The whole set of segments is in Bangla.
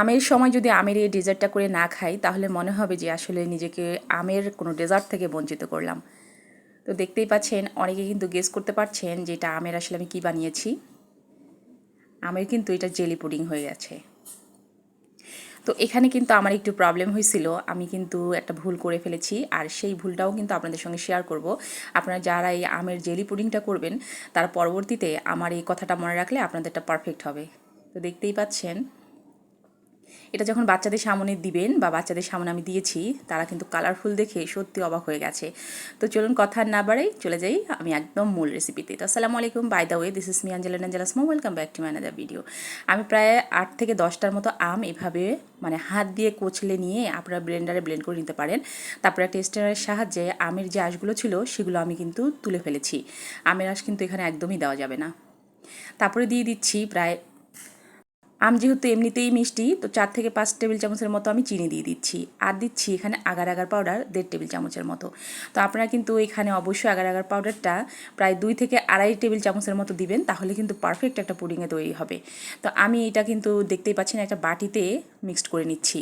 আমের সময় যদি আমের এই ডেজার্টটা করে না খাই তাহলে মনে হবে যে আসলে নিজেকে আমের কোনো ডেজার্ট থেকে বঞ্চিত করলাম। তো দেখতেই পাচ্ছেন, অনেকে কিন্তু গেস করতে পারছেন যে এটা আমের আসলে আমি কী বানিয়েছি। আমের কিন্তু এটা জেলি পুডিং হয়ে গেছে। তো এখানে কিন্তু আমার একটু প্রবলেম হয়েছিল, আমি কিন্তু একটা ভুল করে ফেলেছি, আর সেই ভুলটাও কিন্তু আপনাদের সঙ্গে শেয়ার করব। আপনারা যারা এই আমের জেলি পুডিংটা করবেন তারা পরবর্তীতে আমার এই কথাটা মনে রাখলে আপনাদেরটা পারফেক্ট হবে। তো দেখতেই পাচ্ছেন, এটা যখন বাচ্চাদের সামনে দিবেন বা বাচ্চাদের সামনে আমি দিয়েছি, তারা কিন্তু কালারফুল দেখে সত্যি অবাক হয়ে গেছে। তো চলুন কথা না বাড়াই, চলে যাই আমি একদম মূল রেসিপিতে। তো আসসালামু আলাইকুম, by the way, this is me Angela নাঞ্জেলা স্মো, welcome back to my another video. আমি প্রায় 8 থেকে 10টার মতো আম এভাবে মানে হাত দিয়ে কোচলে নিয়ে আপনারা ব্লেন্ডারে ব্লেন্ড করে নিতে পারেন। তারপরে একটা স্টেনারের সাহায্যে আমের যে আঁশগুলো ছিল সেগুলো আমি কিন্তু তুলে ফেলেছি। আমের আঁশ কিন্তু এখানে একদমই দেওয়া যাবে না। তারপরে দিয়ে দিচ্ছি প্রায়, আম যেহেতু এমনিতেই মিষ্টি, তো 4 থেকে 5 টেবিল চামচের মতো আমি চিনি দিয়ে দিচ্ছি। আর দিচ্ছি এখানে আগার আগার পাউডার 1.5 টেবিল চামচের মতো। তো আপনারা কিন্তু এখানে অবশ্যই আগার আগার পাউডারটা প্রায় 2 থেকে 2.5 টেবিল চামচের মতো দিবেন, তাহলে কিন্তু পারফেক্ট একটা পুডিংয়ে তৈরি হবে। তো আমি এটা কিন্তু দেখতেই পাচ্ছেন একটা বাটিতে মিক্সড করে নিচ্ছি।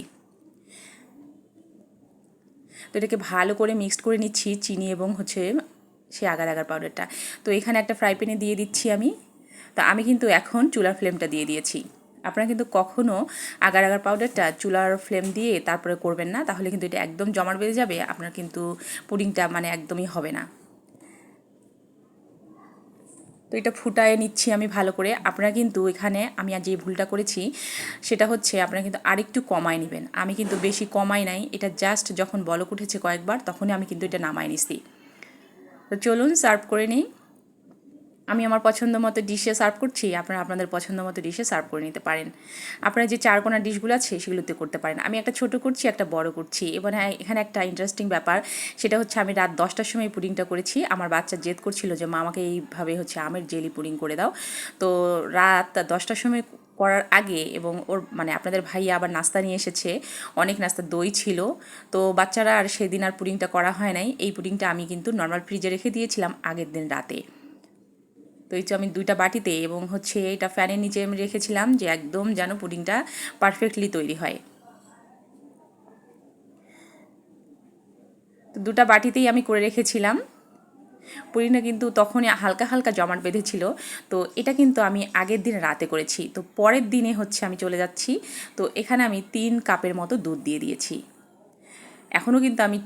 তো এটাকে ভালো করে মিক্সড করে নিচ্ছি চিনি এবং সে আগার আগার পাউডারটা। তো এখানে একটা ফ্রাই প্যানে দিয়ে দিচ্ছি আমি। তো আমি কিন্তু এখন চুলার ফ্লেমটা দিয়ে দিয়েছি। আপনারা কিন্তু কখনও আগার আগার পাউডারটা চুলার ফ্লেম দিয়ে তারপরে করবেন না, তাহলে কিন্তু এটা একদম জমাট বেঁধে যাবে, আপনার কিন্তু পুডিংটা মানে একদমই হবে না। তো এটা ফুটায় নিচ্ছি আমি ভালো করে। আপনারা কিন্তু এখানে আমি আজ যে ভুলটা করেছি সেটা হচ্ছে, আপনারা কিন্তু আরেকটু কমায় নেবেন। আমি কিন্তু বেশি কমাই নাই, এটা জাস্ট যখন বলক উঠেছে কয়েকবার তখনই আমি কিন্তু এটা নামায় নিছি। তো চলুন সার্ভ করে নিই। আমি আমার পছন্দ মতো ডিশে সার্ভ করছি, আপনারা আপনাদের পছন্দ মতো ডিশে সার্ভ করে নিতে পারেন। আপনারা যে 4 কোণা ডিশগুলো আছে সেগুলোতে করতে পারেন। আমি একটা ছোট করছি, একটা বড় করছি। এবার হ্যাঁ, এখানে একটা ইন্টারেস্টিং ব্যাপার, সেটা হচ্ছে আমি রাত 10টার সময় পুডিংটা করেছি। আমার বাচ্চা জেদ করছিল যে মা আমাকে এইভাবে আমের জেলি পুডিং করে দাও। তো রাত 10টার সময় করার আগে, এবং ওর মানে আপনাদের ভাইয়া আবার নাস্তা নিয়ে এসেছে, অনেক নাস্তা, দই ছিল। তো বাচ্চারা আর সেদিন আর পুডিংটা করা হয় নাই। এই পুডিংটা আমি কিন্তু নর্মাল ফ্রিজে রেখে দিয়েছিলাম আগের দিন রাতে। তো এই যে আমি 2টা বাটিতে এবং এটা ফ্যানের নিচে আমি রেখেছিলাম যে একদম যেন পুডিংটা পারফেক্টলি তৈরি হয়। তো 2টা বাটিতেই আমি করে রেখেছিলাম। পুডিংটা কিন্তু তখনই হালকা হালকা জমাট বেঁধেছিল। তো এটা কিন্তু আমি আগের দিন রাতে করেছি। তো পরের দিনে আমি চলে যাচ্ছি। তো এখানে আমি 3 কাপের মতো দুধ দিয়ে দিয়েছি। এখনও কিন্তু আমি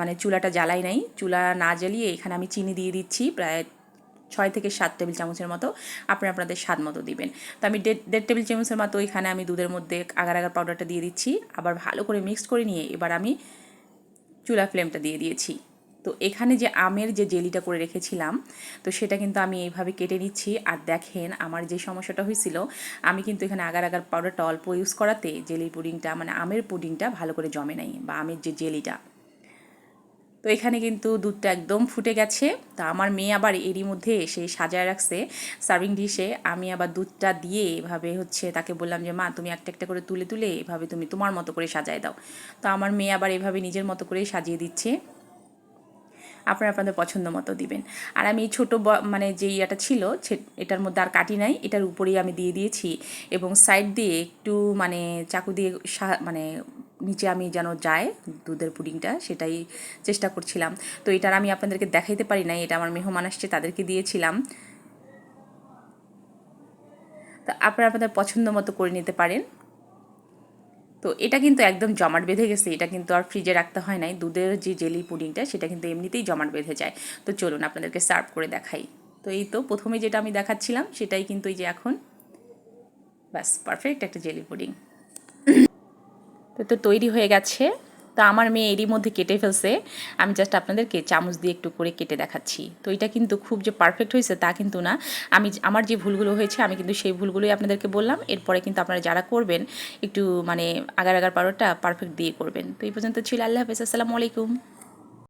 মানে চুলাটা জ্বালাই নাই। চুলা না জ্বালিয়ে এখানে আমি চিনি দিয়ে দিচ্ছি প্রায় 6 থেকে 7 টেবিল চামচের মতো। আপনারা আপনাদের স্বাদ মতো দিবেন। তো আমি 1.5 টেবিল চামচের মতো এখানে আমি দুধের মধ্যে আগার আগার পাউডারটা দিয়ে দিচ্ছি। আবার ভালো করে মিক্সড করে নিয়ে এবার আমি চুলা ফ্লেমটা দিয়ে দিয়েছি। তো এখানে যে আমের যে জেলিটা করে রেখেছিলাম, তো সেটা কিন্তু আমি এইভাবে কেটে নিচ্ছি। আর দেখেন আমার যে সমস্যাটা হয়েছিল, আমি কিন্তু এখানে আগার আগার পাউডারটা অল্প ইউজ করাতে জেলি পুডিংটা মানে আমের পুডিংটা ভালো করে জমে নাই, বা আমের যে জেলিটা। তো এখানে কিন্তু দুধটা একদম ফুটে গেছে। তা আমার মেয়ে আবার এরই মধ্যে এসে সাজায় রাখছে সার্ভিং ডিশে। আমি আবার দুধটা দিয়ে এভাবে তাকে বললাম যে মা তুমি একটা একটা করে তুলে তুলে এভাবে তুমি তোমার মতো করে সাজায় দাও। তো আমার মেয়ে আবার এভাবে নিজের মতো করেই সাজিয়ে দিচ্ছে। আপনারা আপনাদের পছন্দ মতো দিবেন। আর আমি ছোটো মানে যে ইয়েটা ছিল এটার মধ্যে আর কাটি নাই, এটার উপরেই আমি দিয়ে দিয়েছি, এবং সাইড দিয়ে একটু মানে চাকু দিয়ে মানে নিচে আমি যেন যায় দুধের পুডিংটা, সেটাই চেষ্টা করছিলাম। তো এটার আমি আপনাদেরকে দেখাইতে পারি নাই, এটা আমার মেহমান আসছে তাদেরকে দিয়েছিলাম। তো আপনারা আপনাদের পছন্দ মতো করে নিতে পারেন। তো এটা কিন্তু একদম জমাট বেঁধে গেছে, এটা কিন্তু আর ফ্রিজে রাখতে হয় নাই। দুধের যে জেলি পুডিংটা সেটা কিন্তু এমনিতেই জমাট বেঁধে যায়। তো চলুন আপনাদেরকে সার্ভ করে দেখাই। তো এই তো প্রথমে যেটা আমি দেখাচ্ছিলাম সেটাই কিন্তু এই যে এখন ব্যাস পারফেক্ট একটা জেলি পুডিং তো তৈরি হয়ে গেছে। তো আমার মেয়ে এরই মধ্যে কেটে ফেলছে, আমি জাস্ট আপনাদেরকে চামচ দিয়ে একটু করে কেটে দেখাচ্ছি। তো এটা কিন্তু খুব যে পারফেক্ট হয়েছে তা কিন্তু না। আমার যে ভুলগুলো হয়েছে আমি কিন্তু সেই ভুলগুলোই আপনাদেরকে বললাম। এরপরে কিন্তু আপনারা যারা করবেন একটু মানে আগার আগার পাউডারটা পারফেক্ট দিয়ে করবেন। তো এই পর্যন্ত ছিল। আল্লাহ হাফেজ, আসসালামু আলাইকুম।